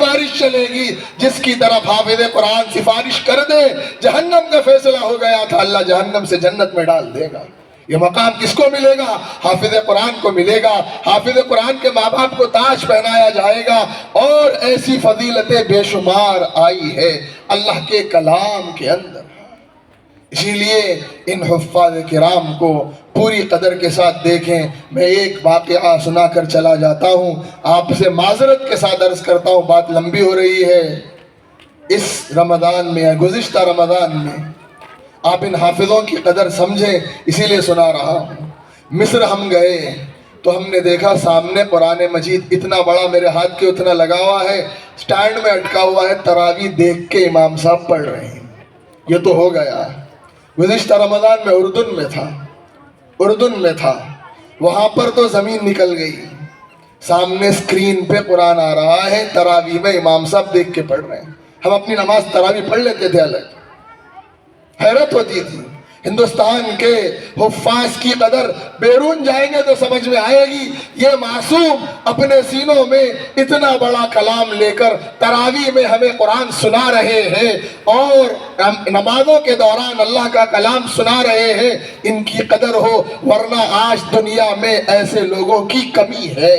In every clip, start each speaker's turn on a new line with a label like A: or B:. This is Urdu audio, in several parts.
A: سفارش چلے گی. جس کی طرف حافظ قرآن سفارش کر دے جہنم کا فیصلہ ہو گیا تھا, اللہ جہنم سے جنت میں ڈال دے گا. یہ مقام کس کو ملے گا؟ حافظ قرآن کو ملے گا. حافظ قرآن کے ماں باپ کو تاج پہنایا جائے گا. اور ایسی فضیلتیں بے شمار آئی ہے اللہ کے کلام کے اندر. اسی لیے ان حفاظ کرام کو پوری قدر کے ساتھ دیکھیں. میں ایک واقعہ سنا کر چلا جاتا ہوں, آپ سے معذرت کے ساتھ عرض کرتا ہوں, بات لمبی ہو رہی ہے. اس رمضان میں, گزشتہ رمضان میں, آپ ان حافظوں کی قدر سمجھیں اسی لیے سنا رہا ہوں. مصر ہم گئے تو ہم نے دیکھا سامنے قرآن مجید اتنا بڑا, میرے ہاتھ کے اتنا لگا ہوا ہے, سٹینڈ میں اٹکا ہوا ہے, تراویح دیکھ کے امام صاحب پڑھ رہے ہیں. یہ تو ہو گیا. گزشتہ رمضان میں اردن میں تھا, وہاں پر تو زمین نکل گئی. سامنے اسکرین پہ قرآن آ رہا ہے, تراویح میں امام صاحب دیکھ کے پڑھ رہے ہیں. ہم اپنی نماز تراویح پڑھ لیتے تھے الگ, حیرت ہوتی تھی. ہندوستان کے حفاظ کی قدر بیرون جائیں گے تو سمجھ میں آئے گی. یہ معصوم اپنے سینوں میں اتنا بڑا کلام لے کر تراویح میں ہمیں قرآن سنا رہے ہیں اور نمازوں کے دوران اللہ کا کلام سنا رہے ہیں. ان کی قدر ہو, ورنہ آج دنیا میں ایسے لوگوں کی کمی ہے.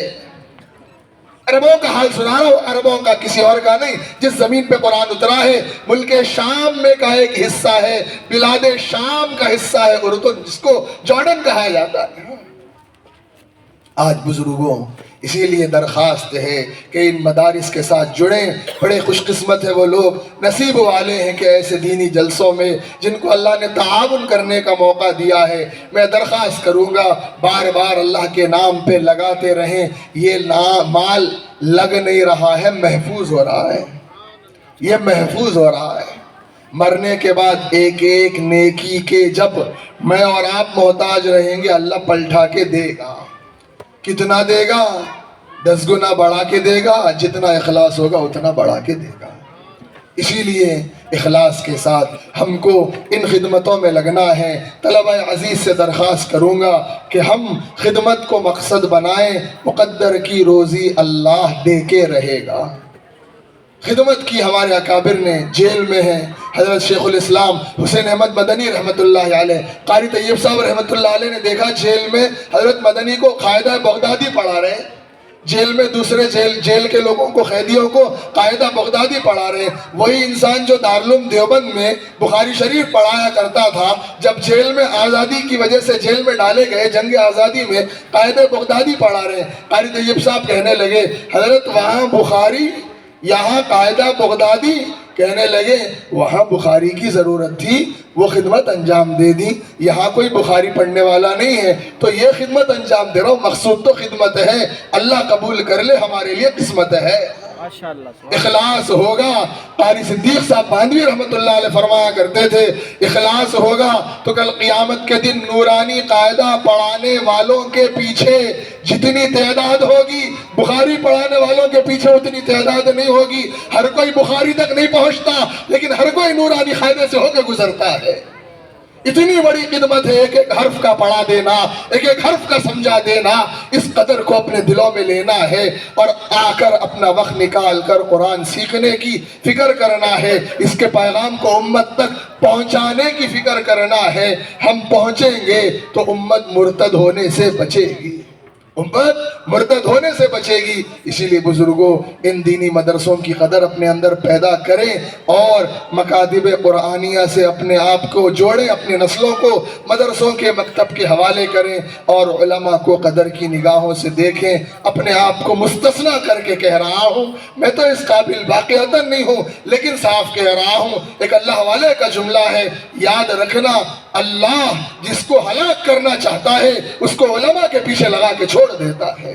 A: عربوں کا حال سنا رہا ہوں, عربوں کا, کسی اور کا نہیں. جس زمین پہ قرآن اترا ہے ملک شام میں کا ایک حصہ ہے, بلاد شام کا حصہ ہے اردن, جس کو جارڈن کہا جاتا ہے. آج بزرگوں اسی لیے درخواست ہے کہ ان مدارس کے ساتھ جڑیں. بڑے خوش قسمت ہے وہ لوگ, نصیب والے ہیں کہ ایسے دینی جلسوں میں جن کو اللہ نے تعاون کرنے کا موقع دیا ہے. میں درخواست کروں گا بار بار اللہ کے نام پہ لگاتے رہیں. یہ مال لگ نہیں رہا ہے, محفوظ ہو رہا ہے. یہ محفوظ ہو رہا ہے. مرنے کے بعد ایک ایک نیکی کے جب میں اور آپ محتاج رہیں گے, اللہ پلٹا کے دے گا. کتنا دے گا؟ 10 گنا بڑھا کے دے گا. جتنا اخلاص ہوگا اتنا بڑھا کے دے گا. اسی لیے اخلاص کے ساتھ ہم کو ان خدمتوں میں لگنا ہے. طلبہ عزیز سے درخواست کروں گا کہ ہم خدمت کو مقصد بنائیں. مقدر کی روزی اللہ دے کے رہے گا. خدمت کی ہمارے اکابر نے, جیل میں ہیں حضرت شیخ الاسلام حسین احمد مدنی رحمۃ اللہ علیہ, قاری طیب صاحب رحمۃ اللہ علیہ نے دیکھا جیل میں حضرت مدنی کو قاعدہ بغدادی پڑھا رہے ہیں. جیل میں دوسرے جیل کے لوگوں کو, قیدیوں کو قاعدہ بغدادی پڑھا رہے ہیں. وہی انسان جو دارالعلوم دیوبند میں بخاری شریف پڑھایا کرتا تھا, جب جیل میں آزادی کی وجہ سے جیل میں ڈالے گئے, جنگ آزادی میں قاعدہ بغدادی پڑھا رہے ہیں. قاری طیب صاحب کہنے لگے حضرت وہاں بخاری یہاں قاعدہ بغدادی. کہنے لگے وہاں بخاری کی ضرورت تھی, وہ خدمت انجام دے دی. یہاں کوئی بخاری پڑھنے والا نہیں ہے تو یہ خدمت انجام دے رہا ہوں. مقصود تو خدمت ہے, اللہ قبول کر لے, ہمارے لیے قسمت ہے. اخلاص ہوگا. قاری صدیق صاحب باندھوی رحمۃ اللہ علیہ فرمایا کرتے تھے اخلاص ہوگا تو کل قیامت کے دن نورانی قاعدہ پڑھانے والوں کے پیچھے جتنی تعداد ہوگی, بخاری پڑھانے والوں کے پیچھے اتنی تعداد نہیں ہوگی. ہر کوئی بخاری تک نہیں پہنچتا, لیکن ہر کوئی نورانی قاعدے سے ہو کے گزرتا ہے. اتنی بڑی خدمت ہے, ایک ایک حرف کا پڑھا دینا, ایک ایک حرف کا سمجھا دینا. اس قدر کو اپنے دلوں میں لینا ہے اور آ کر اپنا وقت نکال کر قرآن سیکھنے کی فکر کرنا ہے. اس کے پیغام کو امت تک پہنچانے کی فکر کرنا ہے. ہم پہنچیں گے تو امت مرتد ہونے سے بچے گی, امت مرتد ہونے سے بچے گی. اسی لیے بزرگوں ان دینی مدرسوں کی قدر اپنے اندر پیدا کریں اور مکاتب قرآنیہ سے اپنے آپ کو جوڑیں, اپنے نسلوں کو مدرسوں کے مکتب کے حوالے کریں اور علماء کو قدر کی نگاہوں سے دیکھیں. اپنے آپ کو مستثنا کر کے کہہ رہا ہوں, میں تو اس قابل واقعتاً نہیں ہوں, لیکن صاف کہہ رہا ہوں. ایک اللہ والے کا جملہ ہے, یاد رکھنا اللہ جس کو ہلاک کرنا چاہتا ہے اس کو علماء کے پیچھے لگا کے چھوڑ دیتا ہے.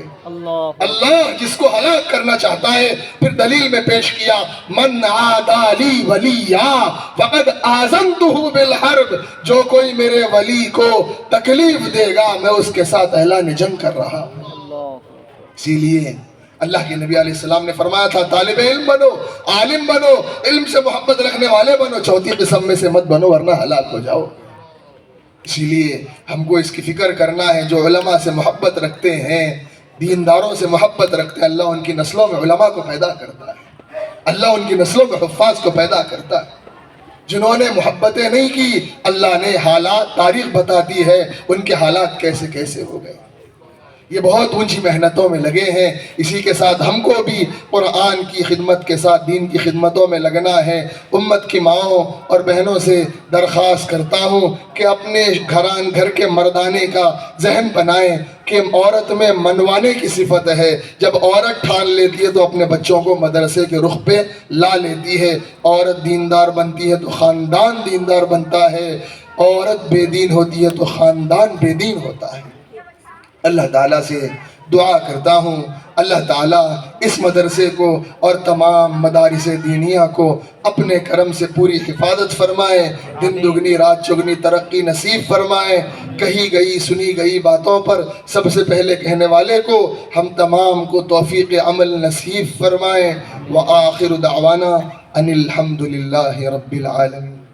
A: اللہ جس کو ہلاک کرنا چاہتا ہے, پھر دلیل میں پیش کیا من عادی لی ولیا فقد آذنتہ بالحرب, جو کوئی میرے ولی کو تکلیف دے گا میں اس کے ساتھ اعلان جنگ کر رہا ہوں. اسی لیے اللہ کے نبی علیہ السلام نے فرمایا تھا طالب علم بنو, عالم بنو, علم سے محبت رکھنے والے بنو, چوتھی قسم میں سے مت بنو ورنہ ہلاک ہو جاؤ. اسی لیے ہم کو اس کی فکر کرنا ہے, جو علماء سے محبت رکھتے ہیں, دینداروں سے محبت رکھتے ہیں, اللہ ان کی نسلوں میں علماء کو پیدا کرتا ہے. اللہ ان کی نسلوں میں حفاظ کو پیدا کرتا ہے۔ جنہوں نے محبتیں نہیں کی، اللہ نے حالات، تاریخ بتاتی ہے ان کے حالات کیسے کیسے ہو گئے۔ یہ بہت اونچی محنتوں میں لگے ہیں۔ اسی کے ساتھ ہم کو بھی قرآن کی خدمت کے ساتھ دین کی خدمتوں میں لگنا ہے۔ امت کی ماؤں اور بہنوں سے درخواست کرتا ہوں کہ اپنے گھر کے مردانے کا ذہن بنائیں کہ عورت میں منوانے کی صفت ہے۔ جب عورت ٹھان لیتی ہے تو اپنے بچوں کو مدرسے کے رخ پہ لا لیتی ہے۔ عورت دیندار بنتی ہے تو خاندان دیندار بنتا ہے، عورت بے دین ہوتی ہے تو خاندان بے دین ہوتا ہے۔ اللہ تعالیٰ سے دعا کرتا ہوں اللہ تعالیٰ اس مدرسے کو اور تمام مدارس دینیہ کو اپنے کرم سے پوری حفاظت فرمائے، دن دگنی رات چگنی ترقی نصیب فرمائے۔ کہی گئی سنی گئی باتوں پر سب سے پہلے کہنے والے کو ہم تمام کو توفیق عمل نصیب فرمائے۔ وآخر دعوانا ان الحمد للہ رب العالمین۔